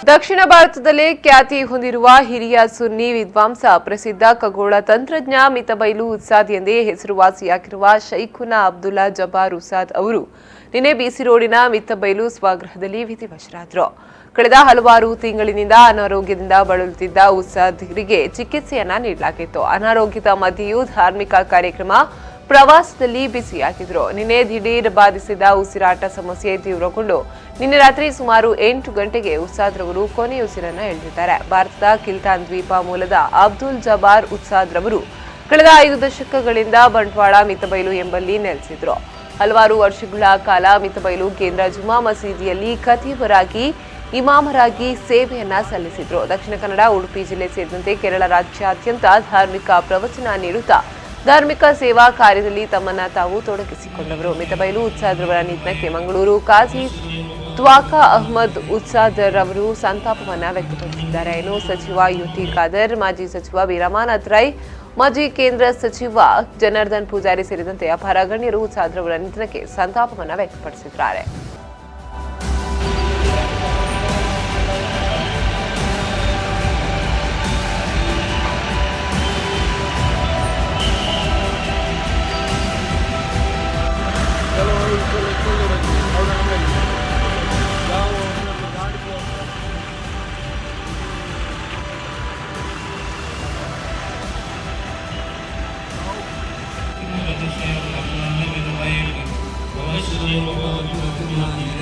ದಕ್ಷಿಣ ಭಾರತದಲ್ಲೇ ಖ್ಯಾತಿ ಹೊಂದಿರುವ ಹಿರಿಯ ಸುನ್ನಿ ವಿದ್ವಾಂಸ ಪ್ರಸಿದ್ಧ ಖಗೋಳ ತಂತ್ರಜ್ಞ ಮಿತಬೈಲು ಉಸ್ತಾದ್ ಎಂದೇ ಹೆಸರುವಾಸಿಯಾಗಿರುವ ಶೈಖುನಾ ಅಬ್ದುಲ್ಲಾ ಜಬ್ಬಾರ್ ಉಸ್ತಾದ್ ಅವರು ನಿನ್ನೆ ಬಿಸಿ ರೋಡಿನ ಮಿತಬೈಲು ಸ್ವಗೃಹದಲ್ಲಿ ವಿಧಿವಶರಾದರು. ಕಳೆದ ಹಲವಾರು ತಿಂಗಳಿನಿಂದ ಅನಾರೋಗ್ಯದಿಂದ ಬಳಲುತ್ತಿದ್ದ ಉಸ್ತಾದ್ರಿಗೆ ಚಿಕಿತ್ಸೆಯನ್ನ ನೀಡಲಾಗಿತ್ತು. ಅನಾರೋಗ್ಯದ ಮಧ್ಯೆಯೂ ಧಾರ್ಮಿಕ ಕಾರ್ಯಕ್ರಮ ಪ್ರವಾಸದಲ್ಲಿ ಬಿಸಿಯಾಗಿದ್ರು. ನಿನ್ನೆ ದಿಢೀರ್ ಬಾಧಿಸಿದ ಉಸಿರಾಟ ಸಮಸ್ಯೆ ತೀವ್ರಗೊಂಡು ನಿನ್ನೆ ರಾತ್ರಿ ಸುಮಾರು 8 ಗಂಟೆಗೆ ಉಸ್ತಾದ್ರವರು ಕೊನೆಯುಸಿರನ್ನ ಎಳೆದಿದ್ದಾರೆ. ಭಾರತದ ಕಿಲ್ತಾನ್ ದ್ವೀಪ ಮೂಲದ ಅಬ್ದುಲ್ ಜಬ್ಬಾರ್ ಉಸ್ತಾದ್ರವರು ಕಳೆದ 5 ದಶಕಗಳಿಂದ ಬಂಟ್ವಾಳ ಮಿತಬೈಲು ಎಂಬಲ್ಲಿ ನೆಲೆಸಿದ್ರು. ಹಲವಾರು ವರ್ಷಗಳ ಕಾಲ ಮಿತಬೈಲು ಕೇಂದ್ರ ಜುಮಾ ಮಸೀದಿಯಲ್ಲಿ ಖತೀಬರಾಗಿ ಇಮಾಮರಾಗಿ ಸೇವೆಯನ್ನ ಸಲ್ಲಿಸಿದ್ರು. ದಕ್ಷಿಣ ಕನ್ನಡ, ಉಡುಪಿ ಜಿಲ್ಲೆ ಸೇರಿದಂತೆ ಕೇರಳ ರಾಜ್ಯಾದ್ಯಂತ ಧಾರ್ಮಿಕ ಪ್ರವಚನ ನೀಡುತ್ತಾ ಧಾರ್ಮಿಕ ಸೇವಾ ಕಾರ್ಯದಲ್ಲಿ ತಮ್ಮನ್ನ ತಾವು ತೊಡಗಿಸಿಕೊಂಡವರು. ಮಿತಬೈಲು ಉಸ್ತಾದ್ರವರ ನಿಧನಕ್ಕೆ ಮಂಗಳೂರು ಕಾಜಿ ತ್ವಾಖಾ ಅಹ್ಮದ್ ಉಸ್ತಾದ್ರವರು ಸಂತಾಪವನ್ನ ವ್ಯಕ್ತಪಡಿಸಿದ್ದಾರೆ. ಇನ್ನು ಸಚಿವ ಯುಟಿ ಖಾದರ್, ಮಾಜಿ ಸಚಿವ ವೀರಮಾನಾಥ್ ರೈ, ಮಾಜಿ ಕೇಂದ್ರ ಸಚಿವ ಜನಾರ್ದನ್ ಪೂಜಾರಿ ಸೇರಿದಂತೆ ಅಪಾರ ಗಣ್ಯರು ಉಸ್ತಾದ್ರವರ ನಿಧನಕ್ಕೆ ಸಂತಾಪವನ್ನ ವ್ಯಕ್ತಪಡಿಸಿದ್ದಾರೆ. وأشهد أن لا إله إلا الله